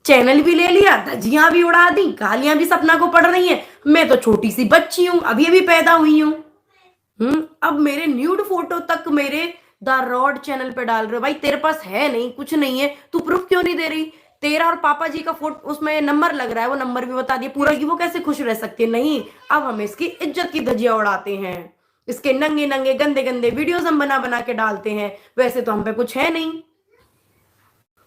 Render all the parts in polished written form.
Channel भी ले लिया, धज्जियां भी उड़ा दी, गालियां भी सपना को पड़ रही हैं। मैं तो छोटी सी बच्ची हूँ, अभी अभी पैदा हुई हूँ। अब मेरे न्यूड फोटो तक मेरे द रॉड चैनल पे डाल रहे हो। भाई तेरे पास है नहीं, कुछ नहीं है, तू प्रूफ क्यों नहीं दे रही? तेरा और पापा जी का फोटो उसमें नंबर लग रहा है, वो नंबर भी बता दिए पूरा कि वो कैसे खुश रह सकती है। नहीं, अब हम इसकी इज्जत की धज्जियां उड़ाते हैं, इसके नंगे नंगे गंदे गंदे वीडियोस हम बना बना के डालते हैं। वैसे तो हम पे कुछ है नहीं।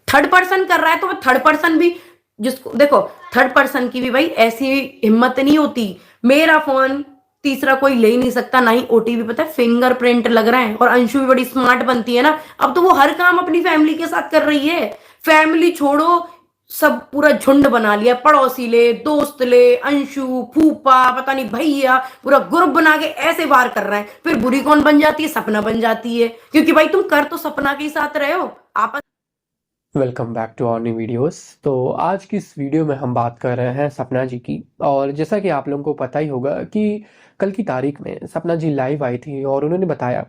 थर्ड पर्सन कर रहा है तो वो थर्ड पर्सन भी, जिसको देखो, थर्ड पर्सन की भी भाई ऐसी हिम्मत नहीं होती। मेरा फोन तीसरा कोई ले ही नहीं सकता, ना ही ओटीपी। पता है, फिंगरप्रिंट लग रहा है। और अंशु भी बड़ी स्मार्ट बनती है ना, अब तो वो हर काम अपनी फैमिली के साथ कर रही है। फैमिली छोड़ो, सब पूरा झुंड बना लिया, पड़ोसी ले, दोस्त ले, अंशु, फूफा, पता नहीं भैया, पूरा ग्रुप बना के ऐसे वार कर रहे हैं। फिर बुरी कौन बन जाती है? सपना बन जाती है, क्योंकि भाई तुम कर तो सपना के साथ रहे हो। आपस welcome back to our new videos. तो आज की इस वीडियो में हम बात कर रहे हैं सपना जी की। और जैसा कि आप लोगों को पता ही होगा कि कल की तारीख में सपना जी लाइव आई थी और उन्होंने बताया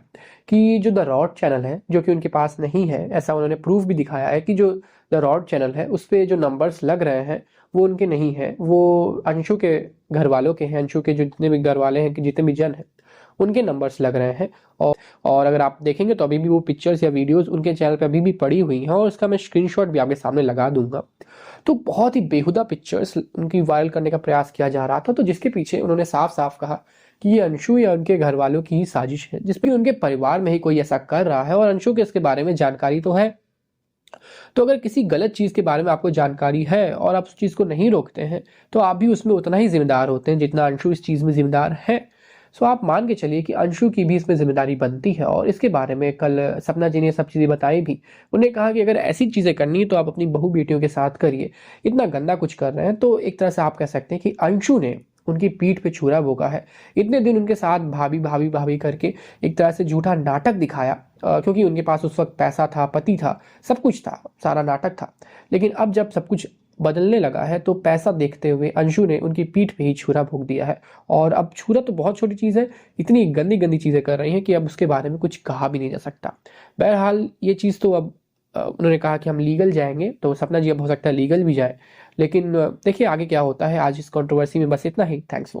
कि जो द रॉड चैनल है, जो कि उनके पास नहीं है, ऐसा उन्होंने प्रूफ भी दिखाया है कि जो द रॉड चैनल है उस पर जो नंबर्स लग रहे हैं वो उनके नहीं है, वो अंशु के घर वालों के हैं। अंशु के जो जितने भी घर वाले हैं, जितने भी जन हैं, उनके नंबर्स लग रहे हैं। और अगर आप देखेंगे तो अभी भी वो पिक्चर्स या वीडियोस उनके चैनल पे अभी भी पड़ी हुई हैं और उसका मैं स्क्रीनशॉट भी आपके सामने लगा दूंगा। तो बहुत ही बेहुदा पिक्चर्स उनकी वायरल करने का प्रयास किया जा रहा था, तो जिसके पीछे उन्होंने साफ साफ कहा कि ये अंशु या उनके घर वालों की ही साजिश है, जिसपे उनके परिवार में ही कोई ऐसा कर रहा है और अंशु के इसके बारे में जानकारी तो है। तो अगर किसी गलत चीज के बारे में आपको जानकारी है और आप उस चीज को नहीं रोकते हैं तो आप भी उसमें उतना ही जिम्मेदार होते हैं जितना अंशु इस चीज में जिम्मेदार है। सो आप मान के चलिए कि अंशु की भी इसमें जिम्मेदारी बनती है। और इसके बारे में कल सपना जी ने सब चीजें बताई भी। उन्हें कहा कि अगर ऐसी चीजें करनी है तो आप अपनी बहू बेटियों के साथ करिए, इतना गंदा कुछ कर रहे हैं तो एक तरह से आप कह सकते हैं कि अंशु ने उनकी पीठ पे छुरा भोगा है। इतने दिन उनके साथ भाभी भाभी भाभी करके एक तरह से झूठा नाटक दिखाया, क्योंकि उनके पास उस वक्त पैसा था, पति था, सब कुछ था, सारा नाटक था। लेकिन अब जब सब कुछ बदलने लगा है तो पैसा देखते हुए अंशु ने उनकी पीठ पे ही छुरा भोग दिया है। और अब छुरा तो बहुत छोटी चीज़ है, इतनी गंदी गंदी चीज़ें कर रही हैं कि अब उसके बारे में कुछ कहा भी नहीं जा सकता। बहरहाल ये चीज़ तो अब उन्होंने कहा कि हम लीगल जाएंगे, तो सपना जी अब हो सकता है लीगल भी जाए। लेकिन देखिए आगे क्या होता है। आज इस कंट्रोवर्सी में बस इतना ही। Thanks for watching.